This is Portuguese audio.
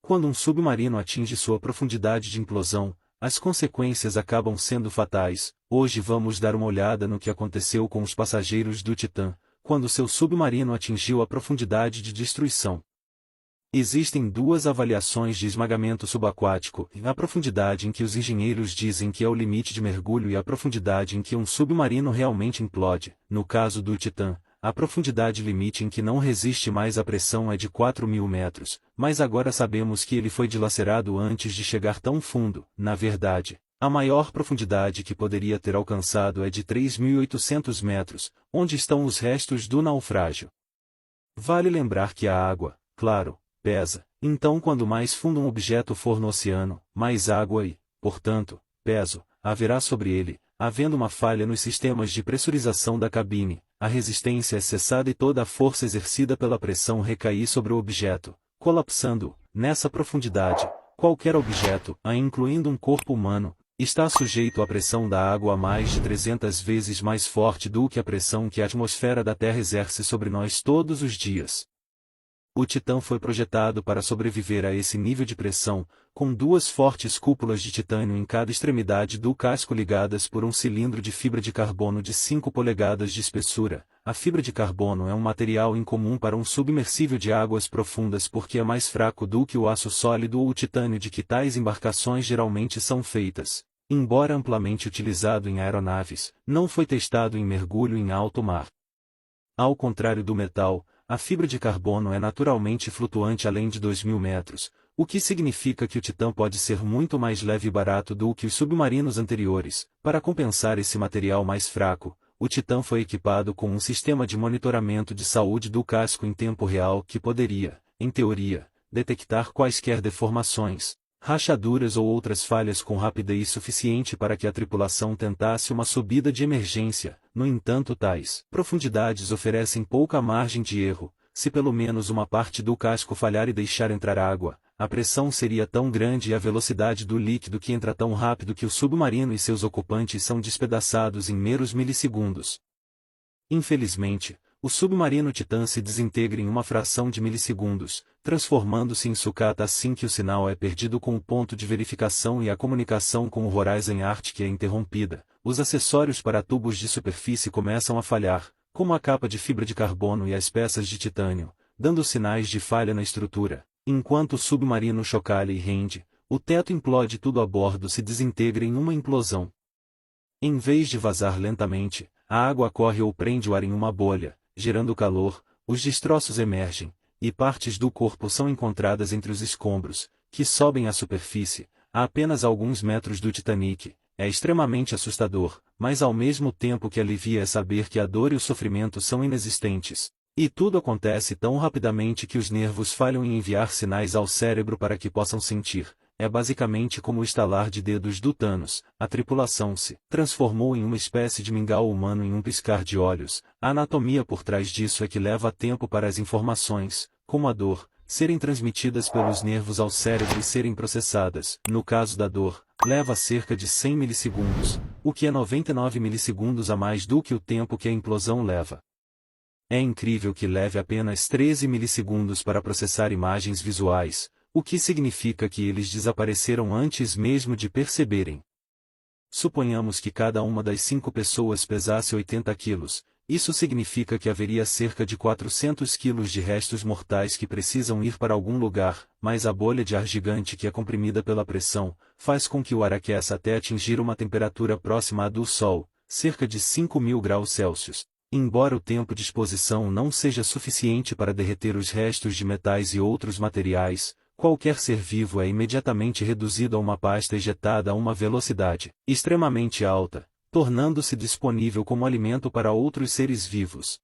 Quando um submarino atinge sua profundidade de implosão, as consequências acabam sendo fatais. Hoje vamos dar uma olhada no que aconteceu com os passageiros do Titã, quando seu submarino atingiu a profundidade de destruição. Existem duas avaliações de esmagamento subaquático, a profundidade em que os engenheiros dizem que é o limite de mergulho e a profundidade em que um submarino realmente implode. No caso do Titã, a profundidade limite em que não resiste mais à pressão é de 4.000 metros, mas agora sabemos que ele foi dilacerado antes de chegar tão fundo. Na verdade, a maior profundidade que poderia ter alcançado é de 3.800 metros, onde estão os restos do naufrágio. Vale lembrar que a água, claro, pesa. Então quando mais fundo um objeto for no oceano, mais água e, portanto, peso, haverá sobre ele. Havendo uma falha nos sistemas de pressurização da cabine, a resistência é cessada e toda a força exercida pela pressão recai sobre o objeto, colapsando-o. Nessa profundidade, qualquer objeto, incluindo um corpo humano, está sujeito à pressão da água mais de 300 vezes mais forte do que a pressão que a atmosfera da Terra exerce sobre nós todos os dias. O Titã foi projetado para sobreviver a esse nível de pressão, com duas fortes cúpulas de titânio em cada extremidade do casco ligadas por um cilindro de fibra de carbono de 5 polegadas de espessura. A fibra de carbono é um material incomum para um submersível de águas profundas porque é mais fraco do que o aço sólido ou o titânio de que tais embarcações geralmente são feitas. Embora amplamente utilizado em aeronaves, não foi testado em mergulho em alto mar. Ao contrário do metal, a fibra de carbono é naturalmente flutuante além de 2.000 metros, o que significa que o Titã pode ser muito mais leve e barato do que os submarinos anteriores. Para compensar esse material mais fraco, o Titã foi equipado com um sistema de monitoramento de saúde do casco em tempo real que poderia, em teoria, detectar quaisquer deformações, rachaduras ou outras falhas com rapidez suficiente para que a tripulação tentasse uma subida de emergência. No entanto, tais profundidades oferecem pouca margem de erro. Se pelo menos uma parte do casco falhar e deixar entrar água, a pressão seria tão grande e a velocidade do líquido que entra tão rápido que o submarino e seus ocupantes são despedaçados em meros milissegundos. Infelizmente, o submarino Titã se desintegra em uma fração de milissegundos, transformando-se em sucata assim que o sinal é perdido com o ponto de verificação e a comunicação com o Horizon Arctic é interrompida. Os acessórios para tubos de superfície começam a falhar, como a capa de fibra de carbono e as peças de titânio, dando sinais de falha na estrutura. Enquanto o submarino chocalha e rende, o teto implode e tudo a bordo se desintegra em uma implosão. Em vez de vazar lentamente, a água corre ou prende o ar em uma bolha, gerando calor, os destroços emergem, e partes do corpo são encontradas entre os escombros, que sobem à superfície, a apenas alguns metros do Titanic. É extremamente assustador, mas ao mesmo tempo que alivia é saber que a dor e o sofrimento são inexistentes. E tudo acontece tão rapidamente que os nervos falham em enviar sinais ao cérebro para que possam sentir. É basicamente como o estalar de dedos do Thanos. A tripulação se transformou em uma espécie de mingau humano em um piscar de olhos. A anatomia por trás disso é que leva tempo para as informações, como a dor, serem transmitidas pelos nervos ao cérebro e serem processadas. No caso da dor, leva cerca de 100 milissegundos, o que é 99 milissegundos a mais do que o tempo que a implosão leva. É incrível que leve apenas 13 milissegundos para processar imagens visuais, o que significa que eles desapareceram antes mesmo de perceberem. Suponhamos que cada uma das 5 pessoas pesasse 80 quilos, isso significa que haveria cerca de 400 quilos de restos mortais que precisam ir para algum lugar, mas a bolha de ar gigante que é comprimida pela pressão, faz com que o ar aqueça até atingir uma temperatura próxima à do Sol, cerca de 5.000 graus Celsius. Embora o tempo de exposição não seja suficiente para derreter os restos de metais e outros materiais, qualquer ser vivo é imediatamente reduzido a uma pasta ejetada a uma velocidade extremamente alta, tornando-se disponível como alimento para outros seres vivos.